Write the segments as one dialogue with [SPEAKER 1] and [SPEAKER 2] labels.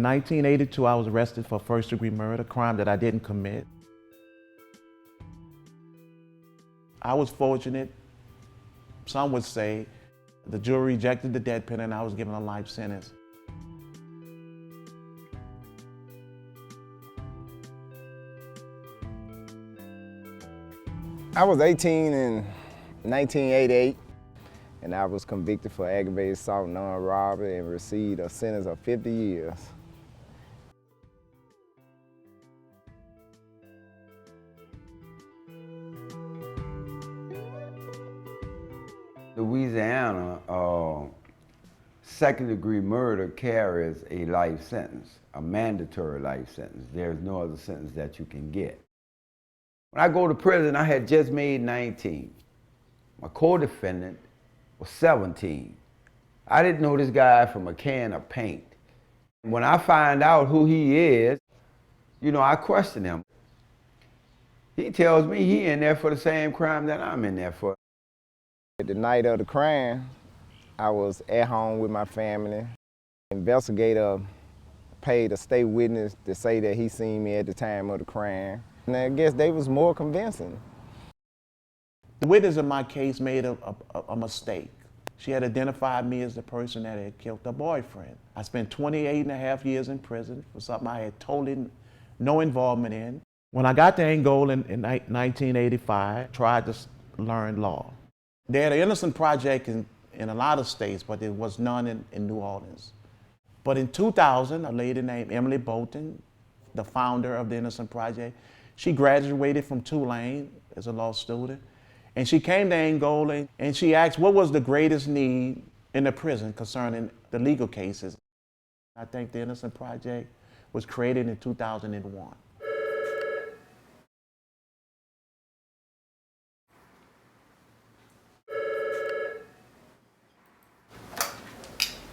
[SPEAKER 1] 1982, I was arrested for first-degree murder, a crime that I didn't commit. I was fortunate, some would say, the jury rejected the death penalty and I was given a life sentence.
[SPEAKER 2] I was 18 in 1988, and I was convicted for aggravated assault and armed robbery and received a sentence of 50 years.
[SPEAKER 3] Louisiana, second-degree murder carries a life sentence, a mandatory life sentence. There's no other sentence that you can get. When I go to prison, I had just made 19. My co-defendant was 17. I didn't know this guy from a can of paint. When I find out who he is, I question him. He tells me he in there for the same crime that I'm in there for.
[SPEAKER 2] The night of the crime, I was at home with my family. Investigator paid a state witness to say that he seen me at the time of the crime. And I guess they was more convincing.
[SPEAKER 1] The witness in my case made a mistake. She had identified me as the person that had killed her boyfriend. I spent 28 and a half years in prison for something I had totally no involvement in. When I got to Angola in 1985, I tried to learn law. They had an Innocence project in a lot of states, but there was none in New Orleans. But in 2000, a lady named Emily Bolton, the founder of the Innocence project, she graduated from Tulane as a law student. And she came to Angola and she asked what was the greatest need in the prison concerning the legal cases. I think the Innocence project was created in 2001.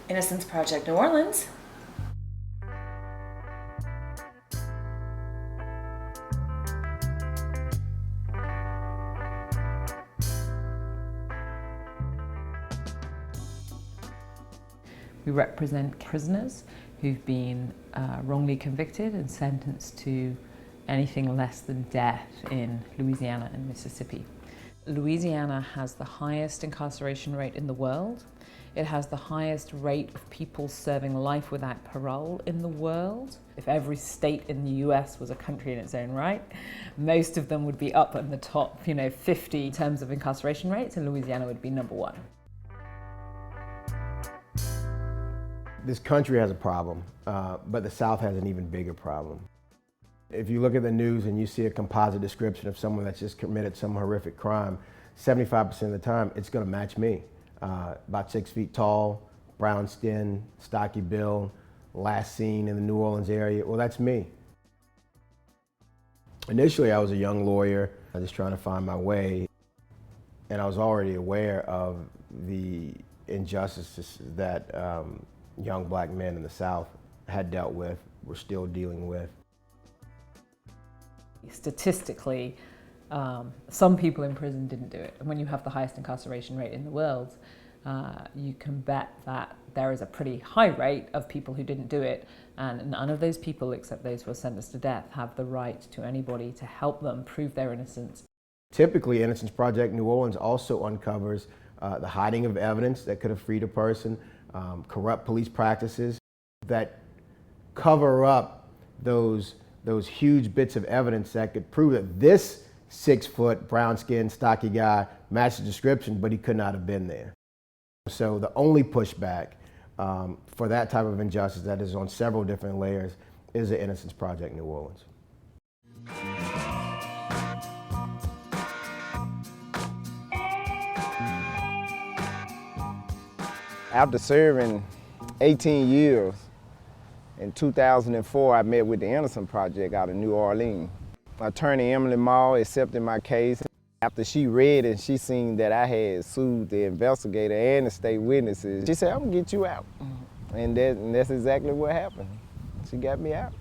[SPEAKER 4] Innocence Project New Orleans. We represent prisoners who've been wrongly convicted and sentenced to anything less than death in Louisiana and Mississippi. Louisiana has the highest incarceration rate in the world. It has the highest rate of people serving life without parole in the world. If every state in the US was a country in its own right, most of them would be up in the top 50 in terms of incarceration rates, and Louisiana would be number one.
[SPEAKER 5] This country has a problem, but the South has an even bigger problem. If you look at the news and you see a composite description of someone that's just committed some horrific crime, 75% of the time it's going to match me. About 6 feet tall, brown skin, stocky build, last seen in the New Orleans area. Well, that's me. Initially, I was a young lawyer, just trying to find my way, and I was already aware of the injustices that young black men in the South had dealt with, were still dealing with.
[SPEAKER 4] Statistically, some people in prison didn't do it. And when you have the highest incarceration rate in the world, you can bet that there is a pretty high rate of people who didn't do it. And none of those people, except those who are sentenced to death, have the right to anybody to help them prove their innocence.
[SPEAKER 5] Typically, Innocence Project New Orleans also uncovers the hiding of evidence that could have freed a person, corrupt police practices that cover up those huge bits of evidence that could prove that this 6-foot, brown-skinned, stocky guy matched the description, but he could not have been there. So the only pushback for that type of injustice that is on several different layers is the Innocence Project New Orleans.
[SPEAKER 2] After serving 18 years, in 2004, I met with the Innocence Project out of New Orleans. Attorney Emily Mall accepted my case. After she read it, she seen that I had sued the investigator and the state witnesses. She said, I'm gonna get you out. And that's exactly what happened. She got me out.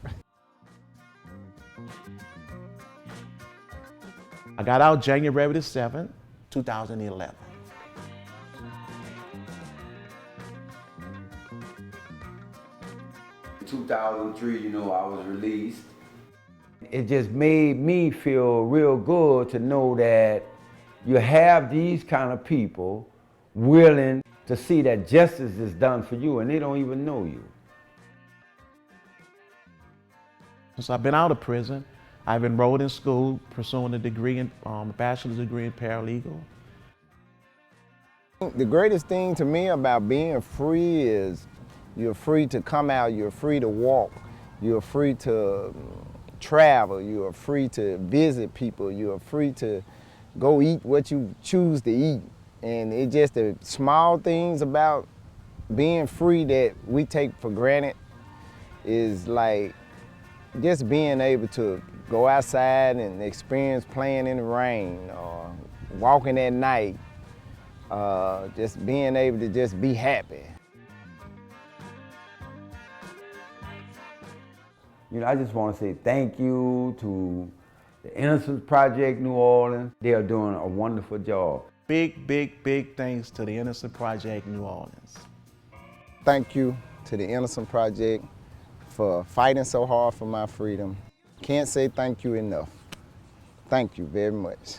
[SPEAKER 1] I got out January the 7th, 2011.
[SPEAKER 3] In 2003, you know, I was released. It just made me feel real good to know that you have these kind of people willing to see that justice is done for you and they don't even know you.
[SPEAKER 1] Since I've been out of prison, I've enrolled in school, pursuing a bachelor's degree in paralegal.
[SPEAKER 2] The greatest thing to me about being free is you're free to come out, you're free to walk, you're free to travel, you are free to visit people, you are free to go eat what you choose to eat. And it's just the small things about being free that we take for granted is like just being able to go outside and experience playing in the rain or walking at night, just being able to just be happy.
[SPEAKER 3] You know, I just want to say thank you to the Innocence Project New Orleans. They are doing a wonderful job.
[SPEAKER 1] Big, big, big thanks to the Innocence Project New Orleans.
[SPEAKER 2] Thank you to the Innocence Project for fighting so hard for my freedom. Can't say thank you enough. Thank you very much.